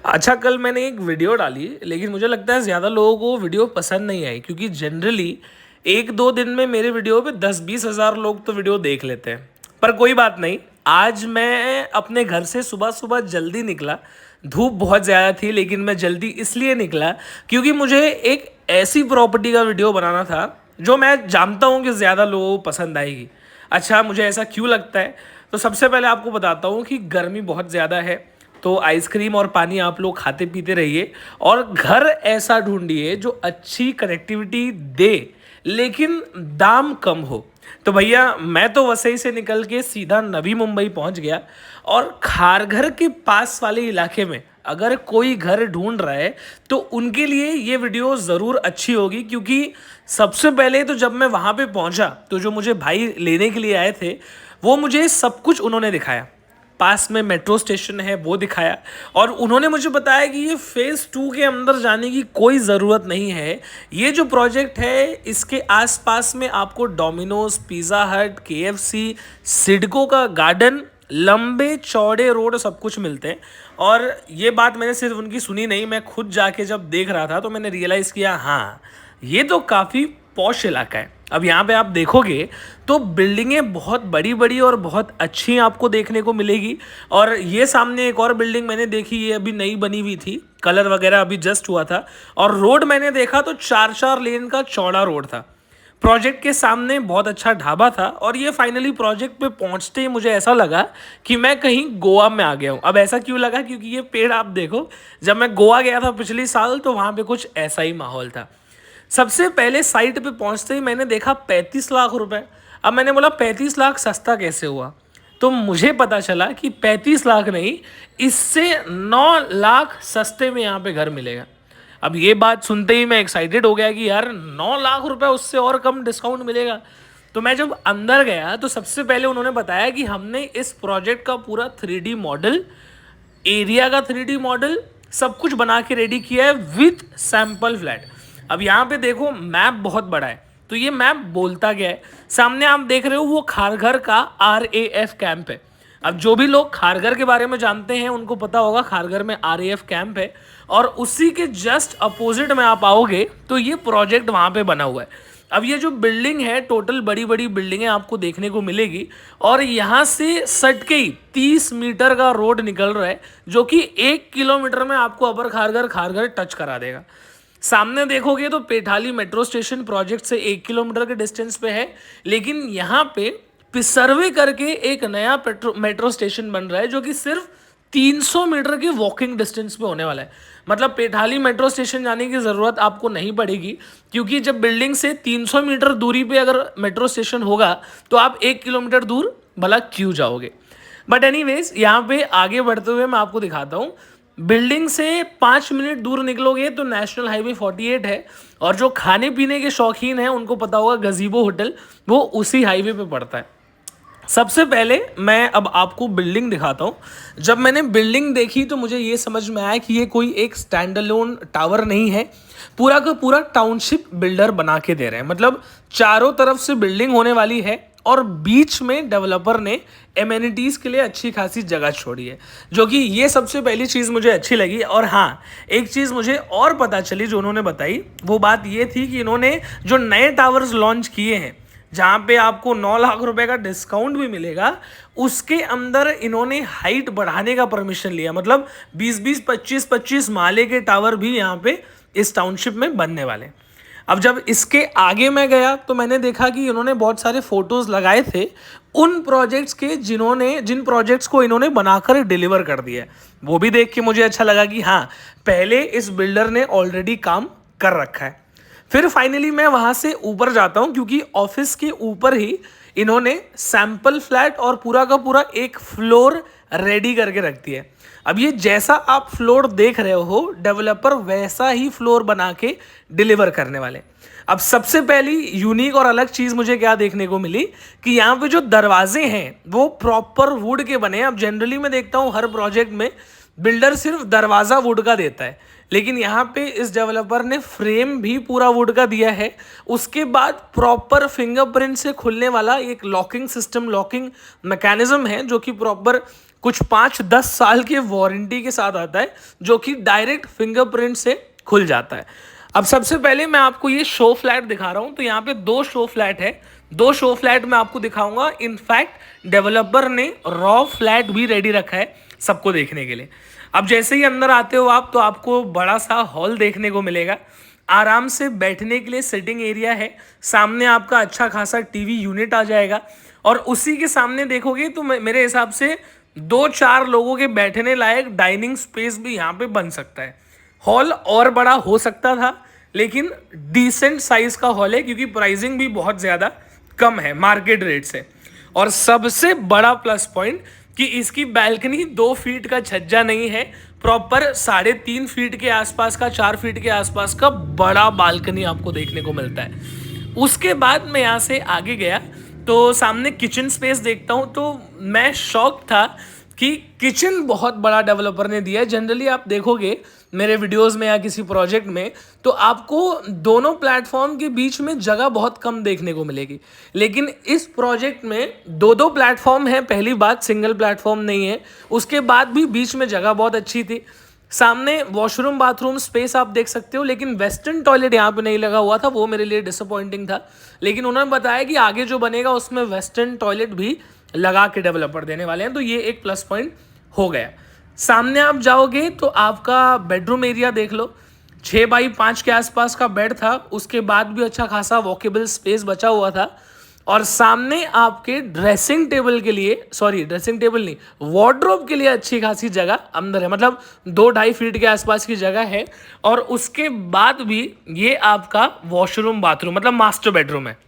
अच्छा, कल मैंने एक वीडियो डाली, लेकिन मुझे लगता है ज़्यादा लोगों को वीडियो पसंद नहीं आई, क्योंकि जनरली एक दो दिन में मेरे वीडियो पे 10-20 हज़ार लोग तो वीडियो देख लेते हैं। पर कोई बात नहीं, आज मैं अपने घर से सुबह सुबह जल्दी निकला। धूप बहुत ज़्यादा थी, लेकिन मैं जल्दी इसलिए निकला क्योंकि मुझे एक ऐसी प्रॉपर्टी का वीडियो बनाना था जो मैं जानता हूँ कि ज़्यादा लोगों को पसंद आएगी। अच्छा, मुझे ऐसा क्यों लगता है? तो सबसे पहले आपको बताता हूँ कि गर्मी बहुत ज़्यादा है, तो आइसक्रीम और पानी आप लोग खाते पीते रहिए और घर ऐसा ढूंढिए जो अच्छी कनेक्टिविटी दे लेकिन दाम कम हो। तो भैया, मैं तो वसई से निकल के सीधा नवी मुंबई पहुंच गया और खारघर के पास वाले इलाके में अगर कोई घर ढूंढ रहा है तो उनके लिए ये वीडियो ज़रूर अच्छी होगी, क्योंकि सबसे पहले तो जब मैं वहाँ पे पहुँचा तो जो मुझे भाई लेने के लिए आए थे वो मुझे सब कुछ उन्होंने दिखाया। पास में मेट्रो स्टेशन है वो दिखाया, और उन्होंने मुझे बताया कि ये फेज़ 2 के अंदर जाने की कोई ज़रूरत नहीं है। ये जो प्रोजेक्ट है इसके आसपास में आपको डोमिनोज, पिज़्ज़ा हट, केएफसी, सिडको का गार्डन, लंबे चौड़े रोड सब कुछ मिलते हैं। और ये बात मैंने सिर्फ उनकी सुनी नहीं, मैं खुद जाके जब देख रहा था तो मैंने रियलाइज़ किया, हाँ ये तो काफ़ी पॉश इलाका है। अब यहाँ पे आप देखोगे तो बिल्डिंगें बहुत बड़ी बड़ी और बहुत अच्छी आपको देखने को मिलेगी। और ये सामने एक और बिल्डिंग मैंने देखी, ये अभी नई बनी हुई थी, कलर वगैरह अभी जस्ट हुआ था। और रोड मैंने देखा तो 4-4 लेन का चौड़ा रोड था। प्रोजेक्ट के सामने बहुत अच्छा ढाबा था, और ये फाइनली प्रोजेक्ट पे पहुंचते ही मुझे ऐसा लगा कि मैं कहीं गोवा में आ गया हूँ। अब ऐसा क्यों लगा? क्योंकि ये पेड़ आप देखो, जब मैं गोवा गया था पिछले साल तो वहाँ पे कुछ ऐसा ही माहौल था। सबसे पहले साइट पे पहुंचते ही मैंने देखा 35 लाख रुपए। अब मैंने बोला 35 लाख सस्ता कैसे हुआ? तो मुझे पता चला कि 35 लाख नहीं, इससे 9 लाख सस्ते में यहाँ पे घर मिलेगा। अब ये बात सुनते ही मैं एक्साइटेड हो गया कि यार 9 लाख रुपए, उससे और कम डिस्काउंट मिलेगा। तो मैं जब अंदर गया तो सबसे पहले उन्होंने बताया कि हमने इस प्रोजेक्ट का पूरा 3D मॉडल, एरिया का 3D मॉडल सब कुछ बना के रेडी किया है विथ सैंपल फ्लैट। अब यहाँ पे देखो मैप बहुत बड़ा है, तो ये मैप बोलता क्या है? सामने आप देख रहे हो वो खारघर का RAF कैंप है। अब जो भी लोग खारघर के बारे में जानते हैं उनको पता होगा खारघर में RAF कैंप है, और उसी के जस्ट अपोजिट में आप आओगे तो ये प्रोजेक्ट वहाँ पे बना हुआ है। अब ये जो बिल्डिंग है, टोटल बड़ी बड़ी बिल्डिंगें आपको देखने को मिलेगी, और यहाँ से सट के ही 30 मीटर का रोड निकल रहा है, जो कि 1 किलोमीटर में आपको अपर खारघर खारघर टच करा देगा। सामने देखोगे तो पेठाली मेट्रो स्टेशन प्रोजेक्ट से 1 किलोमीटर के डिस्टेंस पे है, लेकिन यहाँ पे सर्वे करके एक नया मेट्रो स्टेशन बन रहा है जो कि सिर्फ 300 मीटर के वॉकिंग डिस्टेंस पे होने वाला है। मतलब पेठाली मेट्रो स्टेशन जाने की ज़रूरत आपको नहीं पड़ेगी, क्योंकि जब बिल्डिंग से 300 मीटर दूरी पे अगर मेट्रो स्टेशन होगा तो आप 1 किलोमीटर दूर भला क्यों जाओगे। बट एनीवेज, यहाँ पे आगे बढ़ते हुए मैं आपको दिखाता हूँ। बिल्डिंग से 5 मिनट दूर निकलोगे तो नेशनल हाईवे 48 है, और जो खाने पीने के शौकीन हैं उनको पता होगा गजीबो होटल, वो उसी हाईवे पे पड़ता है। सबसे पहले मैं अब आपको बिल्डिंग दिखाता हूँ। जब मैंने बिल्डिंग देखी तो मुझे ये समझ में आया कि ये कोई एक स्टैंड अलोन टावर नहीं है, पूरा का पूरा टाउनशिप बिल्डर बना के दे रहे हैं। मतलब चारों तरफ से बिल्डिंग होने वाली है, और बीच में डेवलपर ने एमेनिटीज़ के लिए अच्छी खासी जगह छोड़ी है, जो कि ये सबसे पहली चीज़ मुझे अच्छी लगी। और हाँ, एक चीज़ मुझे और पता चली जो उन्होंने बताई, वो बात ये थी कि इन्होंने जो नए टावर्स लॉन्च किए हैं जहाँ पे आपको 9 लाख रुपए का डिस्काउंट भी मिलेगा, उसके अंदर इन्होंने हाइट बढ़ाने का परमिशन लिया। मतलब 20-20, 25-25 माले के टावर भी यहाँ पे इस टाउनशिप में बनने वाले। अब जब इसके आगे मैं गया तो मैंने देखा कि इन्होंने बहुत सारे फोटोज़ लगाए थे उन प्रोजेक्ट्स के जिन प्रोजेक्ट्स को इन्होंने बनाकर डिलीवर कर दिया है। वो भी देख के मुझे अच्छा लगा कि हाँ, पहले इस बिल्डर ने ऑलरेडी काम कर रखा है। फिर फाइनली मैं वहाँ से ऊपर जाता हूँ, क्योंकि ऑफिस के ऊपर ही इन्होंने सैंपल फ्लैट और पूरा का पूरा एक फ्लोर रेडी करके रख दिया है। अब ये जैसा आप फ्लोर देख रहे हो, डेवलपर वैसा ही फ्लोर बना के डिलीवर करने वाले। अब सबसे पहली यूनिक और अलग चीज़ मुझे क्या देखने को मिली कि यहाँ पे जो दरवाजे हैं वो प्रॉपर वुड के बने हैं। अब जनरली मैं देखता हूँ हर प्रोजेक्ट में बिल्डर सिर्फ दरवाज़ा वुड का देता है, लेकिन यहाँ पे इस डेवलपर ने फ्रेम भी पूरा वुड का दिया है। उसके बाद प्रॉपर फिंगरप्रिंट से खुलने वाला एक लॉकिंग सिस्टम, लॉकिंग मैकेनिज्म है, जो कि प्रॉपर कुछ 5-10 साल के वारंटी के साथ आता है, जो कि डायरेक्ट फिंगरप्रिंट से खुल जाता है। अब सबसे पहले मैं आपको ये शो फ्लैट दिखा रहा हूँ। तो यहाँ पे 2 शो फ्लैट है, 2 शो फ्लैट मैं आपको दिखाऊंगा। इनफैक्ट डेवलपर ने रॉ फ्लैट भी रेडी रखा है सबको देखने के लिए। अब जैसे ही अंदर आते हो आप, तो आपको बड़ा सा हॉल देखने को मिलेगा। आराम से बैठने के लिए सिटिंग एरिया है, सामने आपका अच्छा खासा टीवी यूनिट आ जाएगा, और उसी के सामने देखोगे तो मेरे हिसाब से 2-4 लोगों के बैठने लायक डाइनिंग स्पेस भी यहाँ पे बन सकता है। हॉल और बड़ा हो सकता था, लेकिन डिसेंट साइज का हॉल है, क्योंकि प्राइसिंग भी बहुत ज़्यादा कम है मार्केट रेट से। और सबसे बड़ा प्लस पॉइंट कि इसकी बैल्कनी 2 फीट का छज्जा नहीं है, प्रॉपर 3.5 फीट के आसपास का, 4 फीट के आसपास का बड़ा बालकनी आपको देखने को मिलता है। उसके बाद मैं यहाँ से आगे गया तो सामने किचन स्पेस देखता हूँ, तो मैं शॉक था कि किचन बहुत बड़ा डेवलपर ने दिया है। जनरली आप देखोगे मेरे वीडियोस में या किसी प्रोजेक्ट में, तो आपको दोनों प्लेटफॉर्म के बीच में जगह बहुत कम देखने को मिलेगी, लेकिन इस प्रोजेक्ट में 2-2 प्लेटफॉर्म है। पहली बात, सिंगल प्लेटफॉर्म नहीं है। उसके बाद भी बीच में जगह बहुत अच्छी थी। सामने वॉशरूम बाथरूम स्पेस आप देख सकते हो, लेकिन वेस्टर्न टॉयलेट यहाँ पे नहीं लगा हुआ था, वो मेरे लिए डिसअपॉइंटिंग था। लेकिन उन्होंने बताया कि आगे जो बनेगा उसमें वेस्टर्न टॉयलेट भी लगा के डेवलपर देने वाले हैं, तो ये एक प्लस पॉइंट हो गया। सामने आप जाओगे तो आपका बेडरूम एरिया देख लो, 6x5 के आसपास का बेड था, उसके बाद भी अच्छा खासा वॉकेबल स्पेस बचा हुआ था। और सामने आपके ड्रेसिंग टेबल के लिए, सॉरी ड्रेसिंग टेबल नहीं, वार्डरोब के लिए अच्छी खासी जगह अंदर है, मतलब 2-2.5 फीट के आसपास की जगह है। और उसके बाद भी ये आपका वॉशरूम बाथरूम मतलब मास्टर बेडरूम है।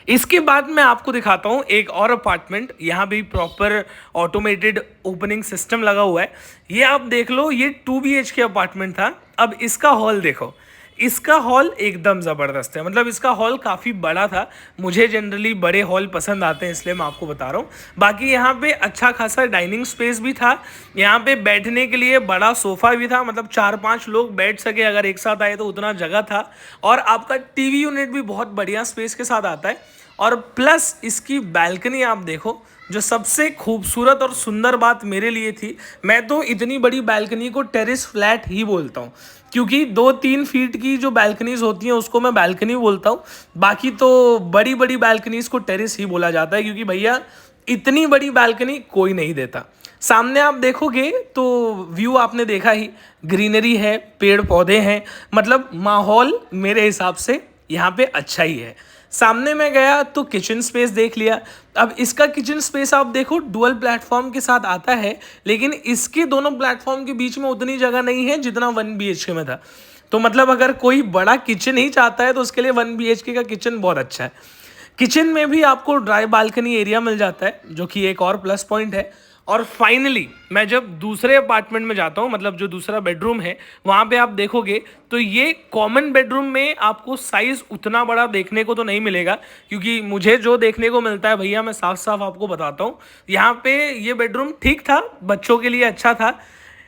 इसके बाद मैं आपको दिखाता हूँ एक और अपार्टमेंट। यहाँ भी प्रॉपर ऑटोमेटेड ओपनिंग सिस्टम लगा हुआ है। ये आप देख लो, ये 2 BHK अपार्टमेंट था। अब इसका हॉल देखो, इसका हॉल एकदम ज़बरदस्त है, मतलब इसका हॉल काफ़ी बड़ा था। मुझे जनरली बड़े हॉल पसंद आते हैं, इसलिए मैं आपको बता रहा हूँ। बाकी यहाँ पे अच्छा खासा डाइनिंग स्पेस भी था, यहाँ पे बैठने के लिए बड़ा सोफ़ा भी था, मतलब 4-5 लोग बैठ सके अगर एक साथ आए तो उतना जगह था। और आपका टीवी यूनिट भी बहुत बढ़िया स्पेस के साथ आता है। और प्लस इसकी बैल्कनी आप देखो, जो सबसे खूबसूरत और सुंदर बात मेरे लिए थी, मैं तो इतनी बड़ी बैल्कनी को टेरेस फ्लैट ही बोलता हूँ, क्योंकि 2-3 फीट की जो बैल्कनीज होती हैं उसको मैं बैल्कनी बोलता हूँ। बाकी तो बड़ी बड़ी बैल्कनीज को टेरेस ही बोला जाता है, क्योंकि भैया इतनी बड़ी बैल्कनी कोई नहीं देता। सामने आप देखोगे तो व्यू आपने देखा ही, ग्रीनरी है, पेड़ पौधे हैं, मतलब माहौल मेरे हिसाब से यहाँ पे अच्छा ही है। सामने में गया तो किचन स्पेस देख लिया। अब इसका किचन स्पेस आप देखो, डुअल प्लेटफॉर्म के साथ आता है, लेकिन इसके दोनों प्लेटफॉर्म के बीच में उतनी जगह नहीं है जितना 1 BHK में था। तो मतलब अगर कोई बड़ा किचन ही चाहता है तो उसके लिए 1 BHK का किचन बहुत अच्छा है। किचन में भी आपको ड्राई बालकनी एरिया मिल जाता है, जो कि एक और प्लस पॉइंट है। और फाइनली मैं जब दूसरे अपार्टमेंट में जाता हूँ, मतलब जो दूसरा बेडरूम है, वहाँ पे आप देखोगे तो ये कॉमन बेडरूम में आपको साइज़ उतना बड़ा देखने को तो नहीं मिलेगा, क्योंकि मुझे जो देखने को मिलता है भैया मैं साफ साफ आपको बताता हूँ। यहाँ पे ये बेडरूम ठीक था, बच्चों के लिए अच्छा था।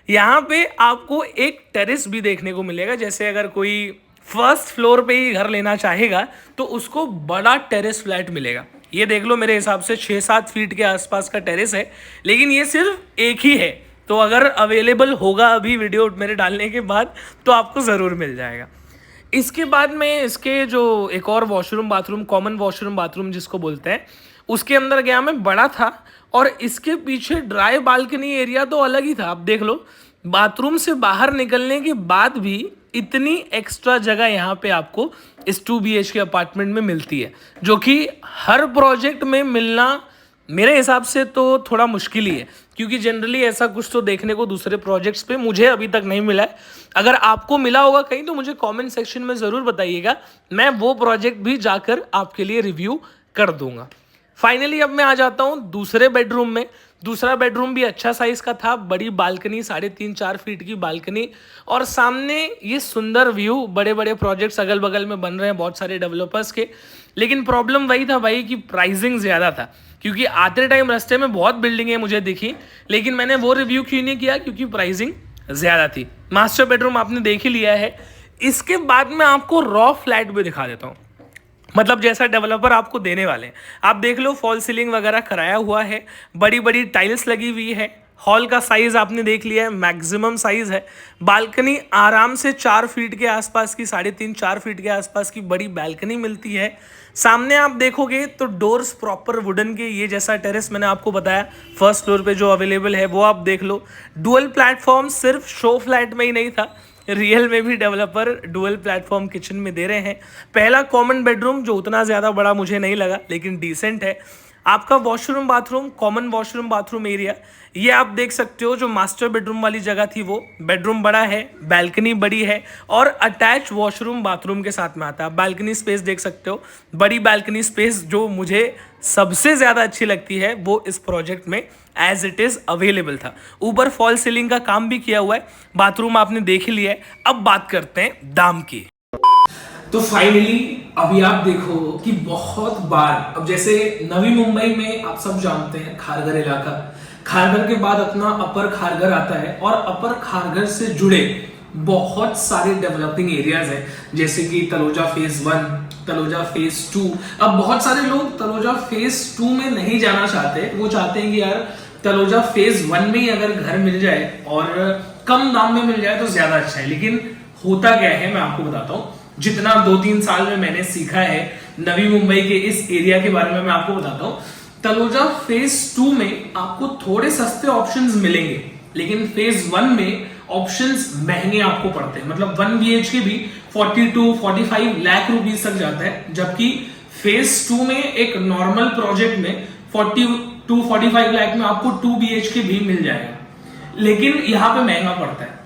यहाँ पे आपको एक टेरेस भी देखने को मिलेगा, जैसे अगर कोई फर्स्ट फ्लोर पे ही घर लेना चाहेगा तो उसको बड़ा टेरेस फ्लैट मिलेगा। ये देख लो, मेरे हिसाब से 6-7 फीट के आसपास का टेरेस है, लेकिन ये सिर्फ एक ही है। तो अगर अवेलेबल होगा अभी वीडियो मेरे डालने के बाद तो आपको ज़रूर मिल जाएगा। इसके बाद में इसके जो एक और washroom bathroom, common washroom bathroom जिसको बोलते हैं, उसके अंदर गया मैं, बड़ा था। और इसके पीछे ड्राई बालकनी एरिया तो अलग ही था। आप देख लो, बाथरूम से बाहर निकलने के बाद भी इतनी एक्स्ट्रा जगह यहाँ पे आपको इस 2 BHK अपार्टमेंट में मिलती है, जो कि हर प्रोजेक्ट में मिलना मेरे हिसाब से तो थोड़ा मुश्किल ही है, क्योंकि जनरली ऐसा कुछ तो देखने को दूसरे प्रोजेक्ट्स पे मुझे अभी तक नहीं मिला है। अगर आपको मिला होगा कहीं तो मुझे कमेंट सेक्शन में ज़रूर बताइएगा, मैं वो प्रोजेक्ट भी जाकर आपके लिए रिव्यू कर दूंगा। फाइनली अब मैं आ जाता हूँ दूसरे बेडरूम में। दूसरा बेडरूम भी अच्छा साइज़ का था, बड़ी बालकनी, 3.5-4 फीट की बालकनी, और सामने ये सुंदर व्यू। बड़े बड़े प्रोजेक्ट्स अगल बगल में बन रहे हैं बहुत सारे डेवलपर्स के। लेकिन प्रॉब्लम वही था भाई कि प्राइसिंग ज़्यादा था, क्योंकि आते टाइम रास्ते में बहुत बिल्डिंगें मुझे दिखी, लेकिन मैंने वो रिव्यू क्यों नहीं किया, क्योंकि प्राइसिंग ज़्यादा थी। मास्टर बेडरूम आपने देख ही लिया है। इसके बाद मैं आपको रॉ फ्लैट भी दिखा देता हूँ। मतलब जैसा डेवलपर आपको देने वाले हैं। आप देख लो फॉल सीलिंग वगैरह कराया हुआ है, बड़ी बड़ी टाइल्स लगी हुई है, हॉल का साइज आपने देख लिया है, मैक्सिमम साइज है। बालकनी आराम से 4 फीट के आसपास की, 3.5-4 फीट के आसपास की बड़ी बालकनी मिलती है। सामने आप देखोगे तो डोर्स प्रॉपर वुडन के, ये जैसा टेरेस मैंने आपको बताया फर्स्ट फ्लोर पे जो अवेलेबल है वो आप देख लो। डुअल प्लेटफॉर्म सिर्फ शो फ्लैट में ही नहीं था, रियल में भी डेवलपर डुअल प्लेटफॉर्म किचन में दे रहे हैं। पहला कॉमन बेडरूम जो उतना ज़्यादा बड़ा मुझे नहीं लगा लेकिन डिसेंट है। आपका washroom bathroom, common washroom bathroom area, ये आप देख सकते हो। जो मास्टर बेडरूम वाली जगह थी वो बेडरूम बड़ा है, बैल्कनी बड़ी है और अटैच वॉशरूम बाथरूम के साथ में आता है। बैल्कनी स्पेस देख सकते हो, बड़ी बैल्कनी स्पेस जो मुझे सबसे ज़्यादा अच्छी लगती है वो इस प्रोजेक्ट में एज इट इज़ अवेलेबल था। ऊपर फॉल सीलिंग का काम भी किया हुआ है। बाथरूम आपने देख ही लिया है। अब बात करते हैं दाम की। तो फाइनली अभी आप देखो कि बहुत बार, अब जैसे नवी मुंबई में आप सब जानते हैं खारघर इलाका, खारघर के बाद अपना अपर खारघर आता है और अपर खारघर से जुड़े बहुत सारे डेवलपिंग एरियाज हैं, जैसे कि तलोजा फेज 1, तलोजा फेज 2। अब बहुत सारे लोग तलोजा फेज 2 में नहीं जाना चाहते, वो चाहते हैं कि यार तलोजा फेज 1 में ही अगर घर मिल जाए और कम दाम में मिल जाए तो ज्यादा अच्छा है। लेकिन होता क्या है मैं आपको बताता हूँ, जितना 2-3 साल में मैंने सीखा है नवी मुंबई के इस एरिया के बारे में मैं आपको बताता हूँ। तलोजा फेज 2 में आपको थोड़े सस्ते ऑप्शंस मिलेंगे, लेकिन फेज 1 में ऑप्शंस महंगे आपको पड़ते हैं। मतलब 1 BHK भी 42-45 लाख रुपीस तक जाता है, जबकि फेज 2 में एक नॉर्मल प्रोजेक्ट में 42-45 लाख में आपको 2 BHK भी मिल जाएगा, लेकिन यहां पे महंगा पड़ता है।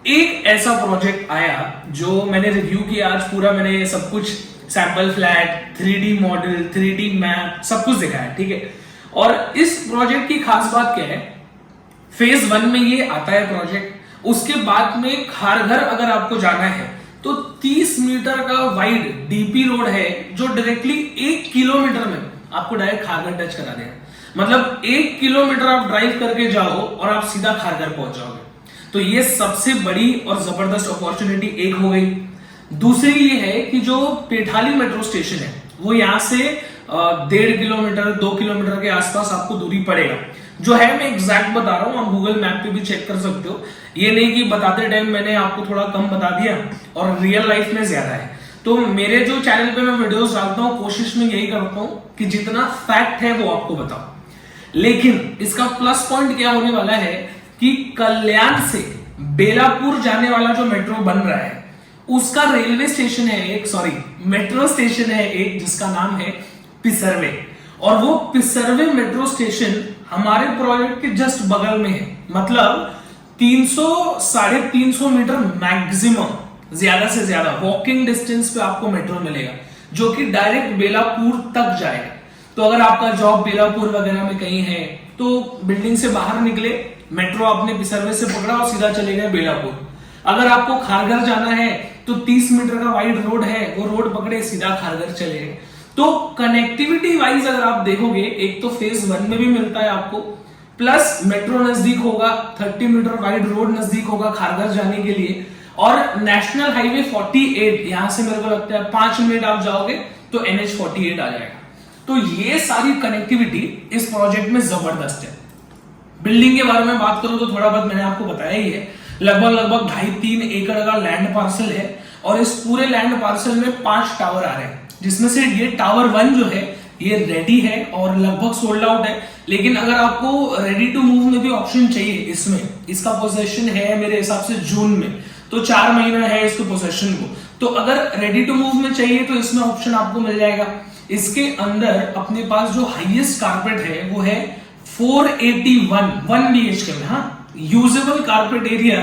एक ऐसा प्रोजेक्ट आया जो मैंने रिव्यू किया आज पूरा, मैंने सब कुछ sample flat, 3D model, 3D map सब कुछ दिखाया, ठीक है। और इस प्रोजेक्ट की खास बात क्या है, फेज 1 में ये आता है प्रोजेक्ट। उसके बाद में खारघर अगर आपको जाना है तो 30 मीटर का वाइड DP रोड है जो डायरेक्टली 1 किलोमीटर में आपको डायरेक्ट खारघर टच करा देगा। मतलब 1 किलोमीटर आप ड्राइव करके जाओ और आप सीधा खारघर पहुंच जाओगे। तो ये सबसे बड़ी और जबरदस्त अपॉर्चुनिटी एक हो गई। दूसरी ये है कि जो पेठाली मेट्रो स्टेशन है वो यहां से 1.5 किलोमीटर 2 किलोमीटर के आसपास आपको दूरी पड़ेगा। जो है मैं एग्जैक्ट बता रहा हूं, आप गूगल मैप पे भी चेक कर सकते हो। ये नहीं कि बताते टाइम मैंने आपको थोड़ा कम बता दिया और रियल लाइफ में ज्यादा है। तो मेरे जो चैनल पे मैं वीडियोस डालता हूं, कोशिश में यही करता हूं कि जितना फैक्ट है वो आपको बताऊं। लेकिन इसका प्लस पॉइंट क्या होने वाला है कि कल्याण से बेलापुर जाने वाला जो मेट्रो बन रहा है उसका रेलवे स्टेशन है एक, मेट्रो स्टेशन है एक, जिसका नाम है पिसरवे। और वो पिसरवे मेट्रो स्टेशन हमारे प्रोजेक्ट के जस्ट बगल में है। मतलब 300-350 मीटर मैक्सिमम, ज्यादा से ज्यादा वॉकिंग डिस्टेंस पे आपको मेट्रो मिलेगा, जो कि डायरेक्ट बेलापुर तक जाएगा। तो अगर आपका जॉब बेलापुर वगैरह में कहीं है तो बिल्डिंग से बाहर निकले, मेट्रो आपने पिसरवे से पकड़ा और सीधा चले गए बेलापुर। अगर आपको खारघर जाना है तो 30 मीटर का वाइड रोड है, वो रोड पकड़े सीधा खारघर चले गए। तो कनेक्टिविटी वाइज अगर आप देखोगे, एक तो फेज 1 में भी मिलता है आपको, प्लस मेट्रो नजदीक होगा, 30 मीटर वाइड रोड नजदीक होगा खारघर जाने के लिए, और नेशनल हाईवे 48 यहां से मेरे को लगता है 5 मिनट आप जाओगे तो NH 48 आ जाएगा। तो ये सारी कनेक्टिविटी इस प्रोजेक्ट में जबरदस्त है। बिल्डिंग के बारे में बात करूं तो थोड़ा बहुत मैंने आपको बताया ही है। लगभग 2.5-3 एकड़ का लैंड पार्सल है और इस पूरे लैंड पार्सल में 5 टावर आ रहे हैं, जिसमें से ये टावर 1 जो है ये रेडी है और लगभग सोल्ड आउट है। लेकिन अगर आपको रेडी टू मूव में भी ऑप्शन चाहिए, इसमें इसका पोजेशन है मेरे हिसाब से जून में, तो 4 महीना है इसके पोजेशन को। तो अगर रेडी टू मूव में चाहिए तो इसमें ऑप्शन आपको मिल जाएगा। इसके अंदर अपने पास जो हाईएस्ट कारपेट है वो है 481 1 BHK में। हाँ, यूजेबल कारपेट एरिया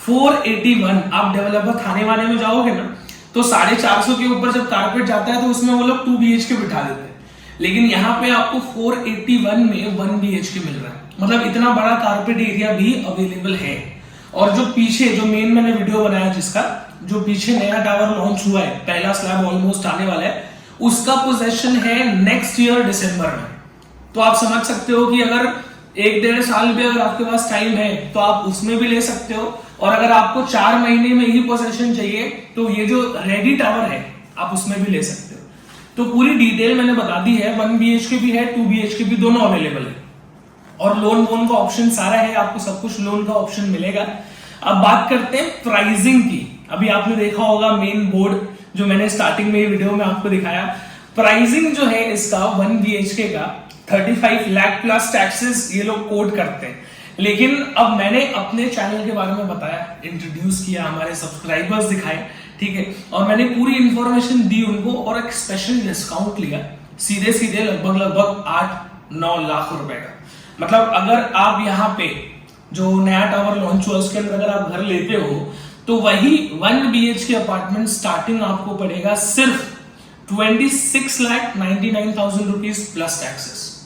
481। आप डेवलपर थाने वाने में जाओगे ना तो 450 के ऊपर जब कारपेट जाता है तो उसमें वो लोग 2 BHK बिठा देते हैं, लेकिन यहाँ पे आपको 481 में 1 BHK मिल रहा है। मतलब इतना बड़ा कारपेट एरिया भी अवेलेबल है। और जो पीछे जो मेन मैंने वीडियो बनाया, जिसका जो पीछे नया टावर लॉन्च हुआ है, पहला स्लैब ऑलमोस्ट आने वाला है, उसका पोजेशन है नेक्स्ट ईयर दिसंबर में। तो आप समझ सकते हो कि अगर 1-1.5 साल भी अगर आपके पास टाइम है तो आप उसमें भी ले सकते हो, और अगर आपको 4 महीने में ही पोजेशन चाहिए तो ये जो रेडी टावर है आप उसमें भी ले सकते हो। तो पूरी डिटेल मैंने बता दी है। 1 BHK भी है, 2 BHK भी, दोनों अवेलेबल है और लोन वोन का ऑप्शन सारा है, आपको सब कुछ लोन का ऑप्शन मिलेगा। अब बात करते हैं प्राइसिंग की। अभी आपने देखा होगा मेन बोर्ड जो मैंने स्टार्टिंग में वीडियो में आपको दिखाया। प्राइसिंग जो है इसका 1 BHK का 35 लाख प्लस टैक्सेस ये लोग कोट करते हैं, लेकिन अब मैंने अपने चैनल के बारे में बताया, इंट्रोड्यूस किया, हमारे सब्सक्राइबर्स दिखाए, ठीक है, और मैंने पूरी इंफॉर्मेशन दी उनको और एक स्पेशल डिस्काउंट लिया सीधे सीधे लगभग 8-9 लाख रुपए का। मतलब अगर आप यहाँ पे जो नया टावर लॉन्च हुआ उसके अंदर अगर आप घर लेते हो तो वही 1 BHK अपार्टमेंट स्टार्टिंग आपको पड़ेगा सिर्फ 26,99,000 रुपीज प्लस टैक्सेस।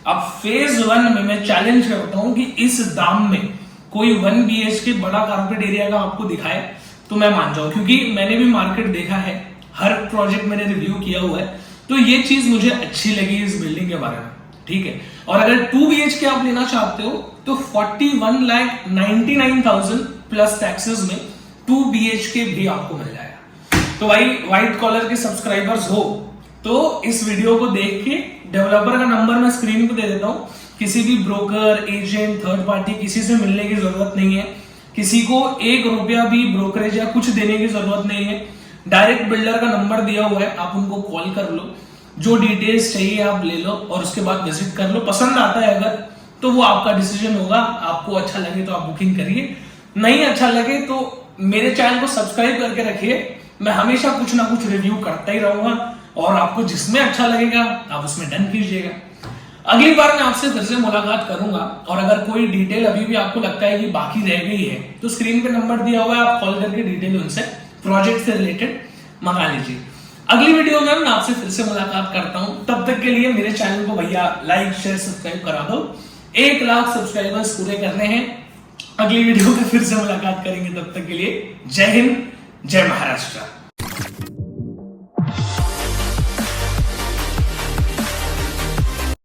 अब फेज 1 में मैं चैलेंज करता हूं कि इस दाम में कोई 1 BHK बड़ा कारपेट एरिया का आपको दिखाए तो मैं मान जाऊं, क्योंकि मैंने भी मार्केट देखा है, हर प्रोजेक्ट मैंने रिव्यू किया हुआ है, तो ये चीज मुझे अच्छी लगी इस बिल्डिंग के बारे में, ठीक है। और अगर 2 BHK आप लेना चाहते हो तो 41,99,000 प्लस टैक्सेस में 2 BHK भी आपको मिल जाएगा। तो भाई व्हाइट कॉलर के सब्सक्राइबर्स हो तो इस वीडियो को देख के, डेवलपर का नंबर मैं स्क्रीन पे दे देता हूं, किसी भी ब्रोकर, एजेंट, थर्ड पार्टी किसी से मिलने की जरूरत नहीं है, किसी को 1 रुपया भी ब्रोकरेज या कुछ देने की जरूरत नहीं है। डायरेक्ट बिल्डर का नंबर दिया हुआ है, आप उनको कॉल कर लो, जो डिटेल्स चाहिए आप ले लो और उसके बाद विजिट कर लो। पसंद आता है अगर तो वो आपका डिसीजन होगा, आपको अच्छा लगे तो आप बुकिंग करिए, नहीं अच्छा लगे तो मेरे चैनल को सब्सक्राइब करके रखिए। मैं हमेशा कुछ ना कुछ रिव्यू करता ही रहूंगा और आपको जिसमें अच्छा लगेगा आप उसमें डन कीजिएगा। अगली बार मैं आपसे फिर से मुलाकात करूंगा और अगर कोई डिटेल अभी भी आपको लगता है कि बाकी रह गई है तो स्क्रीन पे नंबर दिया हुआ है, आप कॉल करके डिटेल उनसे प्रोजेक्ट से रिलेटेड मंगा लीजिए। अगली वीडियो में मैं आपसे फिर से मुलाकात करता हूं, तब तक के लिए मेरे चैनल को भैया लाइक शेयर सब्सक्राइब करा दो। 1 लाख सब्सक्राइबर्स पूरे करने हैं। अगली वीडियो में फिर से मुलाकात करेंगे, तब तक के लिए जय हिंद, जय महाराष्ट्र।